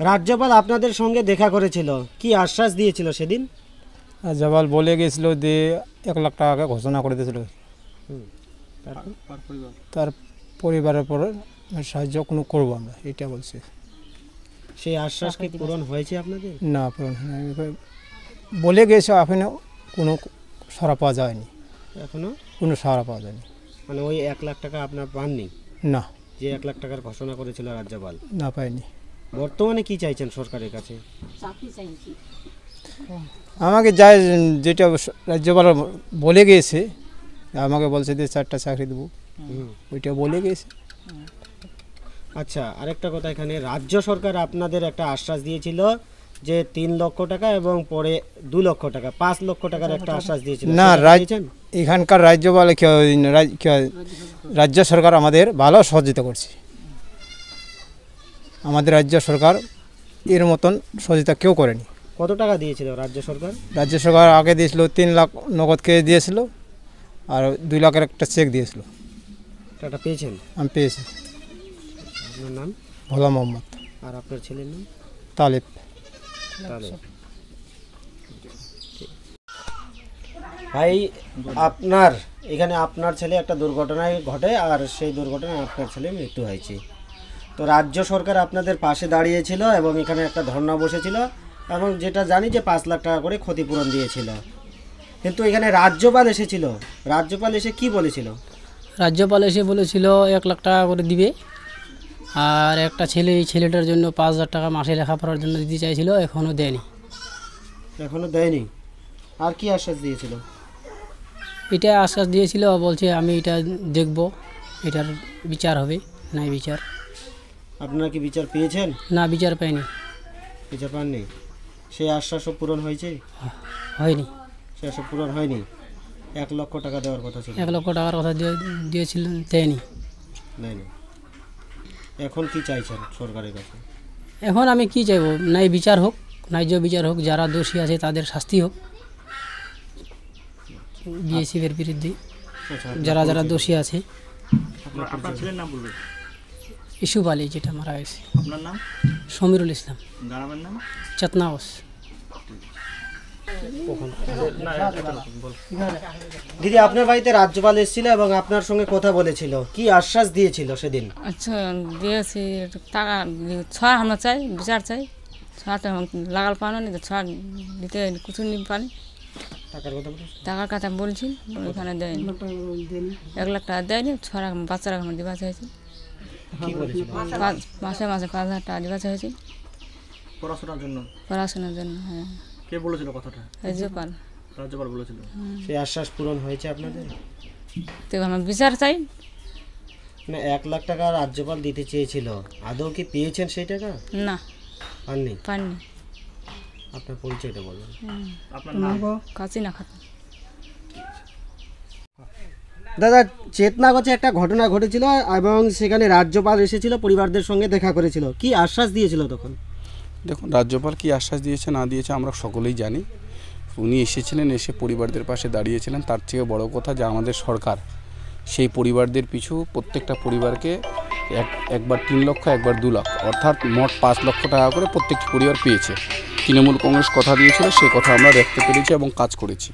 রাজ্যপাল আপনাদের সঙ্গে দেখা করেছিল, কি আশ্বাস দিয়েছিল সেদিন? রাজ্যপাল বলে গেছিল যে 1 লাখ টাকা ঘোষণা করে দিয়েছিল, তার পরিবারের পর সাহায্য কোনো করবো আমরা, এটা বলছে। সেই আশ্বাস কি পূরণ হয়েছে আপনাদের? না, পূরণ হয়নি। বলে গেছে, এখনো কোনো সাড়া পাওয়া যায়নি, এখনো কোনো সাড়া পাওয়া যায়নি। মানে ওই 1 লাখ টাকা আপনার পাননি? না, যে 1 লাখ টাকার ঘোষণা করেছিল রাজ্যপাল। না পাইনি। বর্তমানে কি চাইছেন সরকারের কাছে? আমাকে যাই যেটা রাজ্যপাল বলে গিয়েছে, আমাকে বলছে যে 4টা চাকরি দেবো, ওইটা বলে গেছে। আচ্ছা, আরেকটা কথা, এখানে রাজ্য সরকার আপনাদের একটা আশ্বাস দিয়েছিল যে 3 লক্ষ টাকা এবং পরে 2 লক্ষ টাকা, 5 লক্ষ টাকার একটা আশ্বাস দিয়েছিল। না, এখানকার রাজ্যপাল রাজ্য সরকার আমাদের ভালো সহযোগিতা করছে। আমাদের রাজ্য সরকার এর মতন সহযোগিতা কেউ করেনি। কত টাকা দিয়েছিল রাজ্য সরকার? রাজ্য সরকার আগে দিয়েছিল 3 লাখ নগদ কেজি দিয়েছিল, আর 2 লাখের একটা চেক দিয়েছিল। টাকা পেয়েছেন? আমি পেয়েছি। আপনার নাম? ভোলা মোহাম্মদ। আর আপনার ছেলের নাম? তালেব। ভাই, আপনার এখানে আপনার ছেলে একটা দুর্ঘটনায় ঘটে, আর সেই দুর্ঘটনায় আপনার ছেলে মৃত্যু হয়েছে। তো রাজ্য সরকার আপনাদের পাশে দাঁড়িয়েছিল এবং এখানে একটা ধর্ণা বসেছিল, এবং যেটা জানি যে 5 লাখ টাকা করে ক্ষতিপূরণ দিয়েছিল। কিন্তু এখানে রাজ্যপাল এসেছিল, রাজ্যপাল এসে কি বলেছিল? রাজ্যপাল এসে বলেছিল 1 লাখ টাকা করে দিবে, আর একটা ছেলে, এই ছেলেটার জন্য 5,000 টাকা মাসে লেখাপড়ার জন্য দিতে চাইছিল, এখনও দেয়নি। এখনো দেয়নি? আর কি আশ্বাস দিয়েছিল? এটা আশ্বাস দিয়েছিল, বলছে আমি এটা দেখব, এটার বিচার হবে, নাই বিচার। আপনারা কি বিচার পেয়েছেন? না, বিচার পাইনি। বিচার পাননি? সেই আশ্বাসও পূরণ হয়েছে? হয়নি। সে আশ্বাস পূরণ হয়নি। 1 লক্ষ টাকা দেওয়ার কথা ছিল। 1 লক্ষ টাকার কথা দিয়েছিলেন, দেয়নি। দেয়নি। এখন কি চাইছেন সরকারের কাছে? এখন আমি কি চাইবো, নাই বিচার হোক, ন্যায্য বিচার হোক, যারা দোষী আছে তাদের শাস্তি হোক বিএসএফের বিরুদ্ধে, যারা যারা দোষী আছে। আপনার ছেলের নাম বলবেন? ইসুফ আলী, যেটা মারা গেছে। আপনার নাম? সমীরুল ইসলাম। গ্রামের নাম? চেতনাওস। দিদি, আপনার বাড়িতে রাজ্যপাল এসেছিল এবং আপনার সঙ্গে কথা বলেছিল, কি আশ্বাস দিয়েছিল সেদিন? আচ্ছা, দিয়েছি টাকা ছড়া আমরা চাই, বিচার চাই। ছড়াটা লাগাল পানো নি, ছড়া দিতে কিছু নি পানি। টাকার কথা বলছি, ওইখানে দেয়নি। 1 লাখ টাকা দেয়নি, ছড়া বাচ্চারা আমার দিবা চাইছে। মাসে মাসে 5,000 টাকা দিবা চাইছে পড়াশোনার জন্য। পড়াশোনার জন্য। হ্যাঁ। কে বলেছিল কথাটা? রাজ্যপাল। রাজ্যপাল বলেছিল। সেই আশ্বাস পূরণ হয়েছে আপনাদের? তো আমরা বিচার চাই। না, 1 লাখ টাকা রাজ্যপাল দিতে চেয়েছিল, আদৌ কি পেয়েছেন সেই টাকা? না, পাননি? পাননি। আপনার পরিচয়টা বলুন। আপনার নাম? কাছি না খাতুন। দাদা, চেতনাগঞ্জে একটা ঘটনা ঘটেছিল এবং সেখানে রাজ্যপাল এসেছিল, পরিবারদের সঙ্গে দেখা করেছিল, কি আশ্বাস দিয়েছিল তখন? দেখুন, রাজ্যপাল কি আশ্বাস দিয়েছে না দিয়েছে আমরা সকলেই জানি। উনি এসেছিলেন, এসে পরিবারদের পাশে দাঁড়িয়েছিলেন। তার থেকে বড় কথা যে আমাদের সরকার সেই পরিবারদের পিছু প্রত্যেকটা পরিবারকে একবার 3 লক্ষ, একবার 2 লাখ, অর্থাৎ মোট 5 লক্ষ টাকা করে প্রত্যেকটি পরিবার পেয়েছে। তৃণমূল কংগ্রেস কথা দিয়েছিল, সেই কথা আমরা রাখতে পেরেছি এবং কাজ করেছি।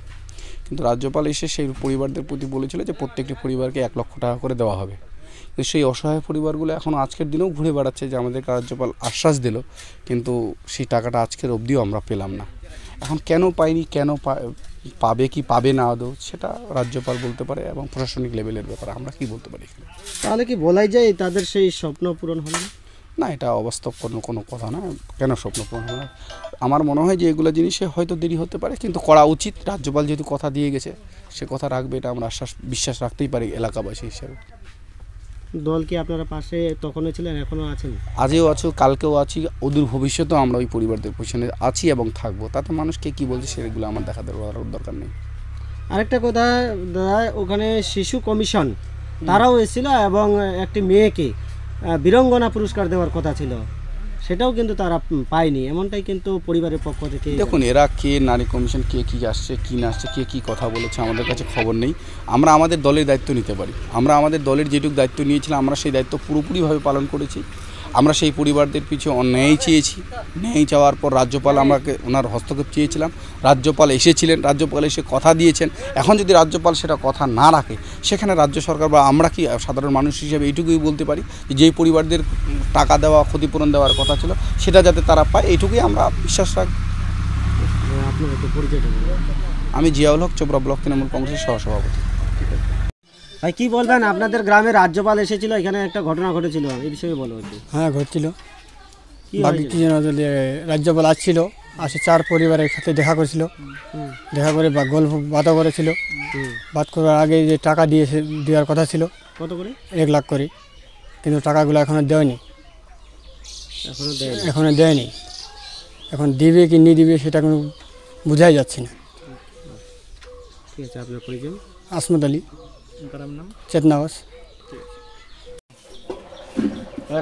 কিন্তু রাজ্যপাল এসে সেই পরিবারদের প্রতি বলেছিল যে প্রত্যেকটি পরিবারকে 1 লক্ষ টাকা করে দেওয়া হবে। কিন্তু সেই অসহায় পরিবারগুলো এখন আজকের দিনেও ঘুরে বেড়াচ্ছে যে আমাদেরকে রাজ্যপাল আশ্বাস দিল, কিন্তু সেই টাকাটা আজকের অবধিও আমরা পেলাম না। এখন কেন পাইনি, কেন পাবে কি পাবে না আদৌ, সেটা রাজ্যপাল বলতে পারে এবং প্রশাসনিক লেভেলের ব্যাপারে আমরা কি বলতে পারি। তাহলে কি বলাই যায় তাদের সেই স্বপ্ন পূরণ হলো না? না, এটা অবাস্তব কোনো কথা না। কেন স্বপ্ন পূরণ হবে না? আমার মনে হয় যে এগুলো জিনিসে হয়তো দেরি হতে পারে, কিন্তু করা উচিত। রাজ্যপাল যেহেতু কথা দিয়ে গেছে, সে কথা রাখবে, এটা আমরা বিশ্বাস রাখতেই পারি এলাকাবাসী হিসেবে। দল কি আপনারা পাশে তখনও ছিলেন, এখনও আছেন? আজও আছো, কালকেও আছি, অদূর ভবিষ্যতেও আমরা ওই পরিবারদের পিছনে আছি এবং থাকবো। তাতে মানুষকে কি বলছে সেগুলো আমার দেখা দরকার নেই। আরেকটা কথা দাদা, ওখানে শিশু কমিশন তারাও এসেছিল এবং একটি মেয়েকে বীরঙ্গনা পুরস্কার দেওয়ার কথা ছিল, সেটাও কিন্তু তারা পায়নি, এমনটাই কিন্তু পরিবারের পক্ষ থেকে। দেখুন, এরা কে নারী কমিশন, কে কী আসছে কী না আসছে, কে কী কথা বলেছে আমাদের কাছে খবর নেই। আমরা আমাদের দলের দায়িত্ব নিতে পারি। আমরা আমাদের দলের যেটুকু দায়িত্ব নিয়েছিলাম আমরা সেই দায়িত্ব পুরোপুরিভাবে পালন করেছি। আমরা সেই পরিবারদের পিছু ন্যায় চেয়েছি। ন্যায় চাওয়ার পর রাজ্যপাল আমাকে ওনার হস্তক্ষেপ চেয়েছিলাম, রাজ্যপাল এসেছিলেন, রাজ্যপাল এসে কথা দিয়েছেন। এখন যদি রাজ্যপাল সেটা কথা না রাখে, সেখানে রাজ্য সরকার বা আমরা কি সাধারণ মানুষ হিসেবে এইটুকুই বলতে পারি যে যেই পরিবারদের টাকা দেওয়া, ক্ষতিপূরণ দেওয়ার কথা ছিল সেটা যাতে তারা পায়, এইটুকুই আমরা বিশ্বাস রাখি। আপনার একটু পরিচয়টা বলুন। আমি জিয়াউল হক, চোপড়া ব্লক তৃণমূল কংগ্রেসের সহসভাপতি। ভাই কি বলবেন, আপনাদের গ্রামে রাজ্যপাল এসেছিল, এখানে একটা ঘটনা ঘটেছিল, এই বিষয়ে বলো একটু। হ্যাঁ ঘটছিল। কি বাকি হয়েছিল? কি যেন রাজ্যপাল আসছিল, আসে 4 পরিবারের সাথে দেখা করেছিল, দেখা করে গল্প বাদা করেছিল। বাদ করার আগে যে টাকা দেওয়ার কথা ছিল কত করে? 1 লাখ করে, কিন্তু টাকাগুলো এখনও দেয়নি। এখনও দেয়নি। এখন দিবে কি নি দিবে সেটা কোনো বোঝাই যাচ্ছে না। ঠিক আছে, আপনার পরিচয়? আসমত আলী, গ্রামের নাম? চেতনাবাস।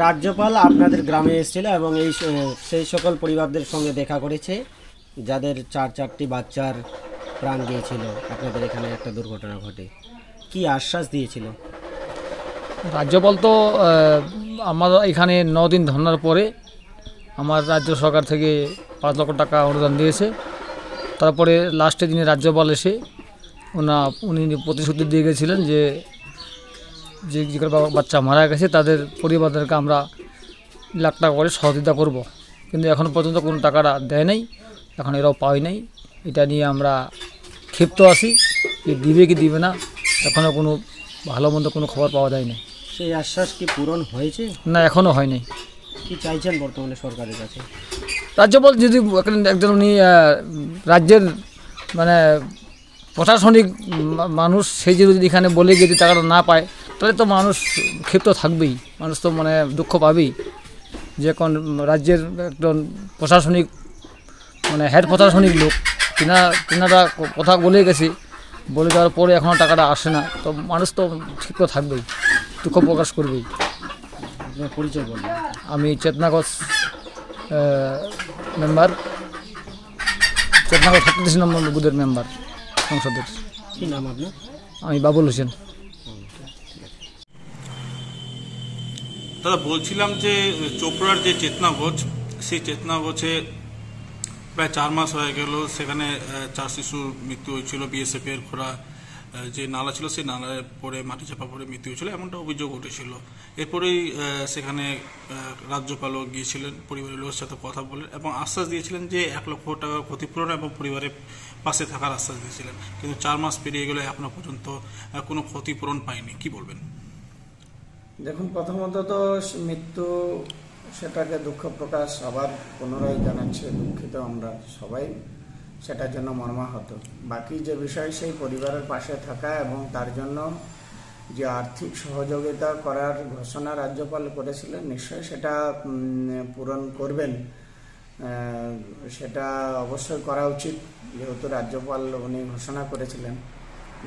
রাজ্যপাল আপনাদের গ্রামে এসেছিল এবং সেই সকল পরিবারদের সঙ্গে দেখা করেছে যাদের 4টি বাচ্চার প্রাণ গিয়েছিল। আপনাদের এখানে একটা দুর্ঘটনা ঘটে, কি আশ্বাস দিয়েছিল? রাজ্যপাল তো আমার এখানে 9 দিন ধর্নার পরে আমার রাজ্য সরকার থেকে 5 লক্ষ টাকা অনুদান দিয়েছে। তারপরে লাস্টের দিনে রাজ্যপাল এসে উনি প্রতিশ্রুতি দিয়ে গেছিলেন যে যে বাচ্চা মারা গেছে তাদের পরিবারদেরকে আমরা লাখ টাকা করে সহযোগিতা করব, কিন্তু এখনও পর্যন্ত কোনো টাকাটা দেয় নাই, এখন এরাও পায় নাই। এটা নিয়ে আমরা ক্ষিপ্ত আছি যে দিবে কি দিবে না, এখনও কোনো ভালো মন্দ কোনো খবর পাওয়া যায় না। সেই আশ্বাস কি পূরণ হয়েছে? না, এখনও হয় নাই। কি চাইছেন বর্তমানে সরকারের কাছে? রাজ্যপাল যদি একজন উনি রাজ্যের মানে প্রশাসনিক মানুষ, সেই যদি এখানে বলে গিয়ে যদি টাকাটা না পায় তাহলে তো মানুষ ক্ষিপ্ত থাকবেই, মানুষ তো মানে দুঃখ পাবেই। যে কোন রাজ্যের একজন প্রশাসনিক মানে হেড প্রশাসনিক লোক, তিনারা কথা বলে গেছে, বলে দেওয়ার পরে এখনও টাকাটা আসে না, তো মানুষ তো ক্ষিপ্ত থাকবেই, দুঃখ প্রকাশ করবেই। আপনার পরিচয় বলবেন? আমি চেতনাগজ মেম্বার, চেতনাগজ 36 নম্বর বুথের মেম্বার সংসদের। কি নাম আপনার? আমি বাবুল হোসেন। দাদা বলছিলাম যে চোপড়ার যে চেতনাগোছ, সেই চেতনাগোছে প্রায় 4 মাস হয়ে গেল, সেখানে 4 শিশুর মৃত্যু হয়েছিল। বিএসএফের খোঁড়া যে নালা ছিল সেই নালায় পড়ে মাটি চাপা পড়ে মৃত্যু হয়েছিল, এমনটা অভিযোগ উঠেছিল। এরপরেই সেখানে রাজ্যপালও গিয়েছিলেন, পরিবারের লোকের সাথে কথা বলেন এবং আশ্বাস দিয়েছিলেন যে 1 লক্ষ টাকার ক্ষতিপূরণ এবং পরিবারের পাশে থাকার আশ্বাস দিয়েছিলেন, কিন্তু 4 মাস পেরিয়ে গেলে এখনো পর্যন্ত কোনো ক্ষতিপূরণ পায়নি। কি বলবেন? দেখুন, প্রথমত তো মৃত্যু, সেটাকে দুঃখ প্রকাশ আবার পুনরায় জানাচ্ছে, দুঃখিত আমরা সবাই সেটার জন্য মর্মাহত। বাকি যে বিষয়, সেই পরিবারের পাশে থাকা এবং তার জন্য যে আর্থিক সহযোগিতা করার ঘোষণা রাজ্যপাল করেছিলেন, নিশ্চয়ই সেটা পূরণ করবেন। সেটা অবশ্যই করা উচিত, যেহেতু রাজ্যপাল উনি ঘোষণা করেছিলেন।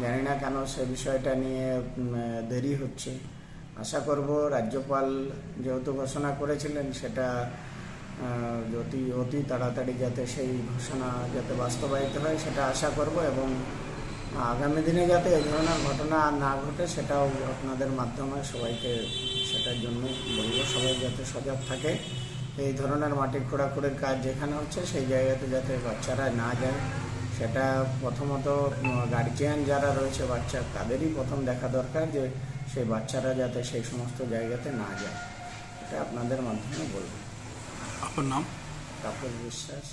জানি না কেন সে বিষয়টা নিয়ে দেরি হচ্ছে। আশা করব রাজ্যপাল যেহেতু ঘোষণা করেছিলেন, সেটা অতি তাড়াতাড়ি যাতে সেই ঘোষণা যাতে বাস্তবায়িত হয় সেটা আশা করব, এবং আগামী দিনে যাতে এই ধরনের ঘটনা না ঘটে সেটাও আপনাদের মাধ্যমে সবাইকে সেটার জন্য বলব, সবাই যাতে সজাগ থাকে। এই ধরনের মাটি খোঁড়াখুড়ির কাজ যেখানে হচ্ছে সেই জায়গাতে যাতে বাচ্চারা না যায়, সেটা প্রথমত গার্জিয়ান যারা রয়েছে বাচ্চার, তাদেরই প্রথম দেখা দরকার যে সেই বাচ্চারা যাতে সেই সমস্ত জায়গাতে না যায়। এটা আপনাদের মাধ্যমে বলব। আপনার নাম? তাপস বিশ্বাস।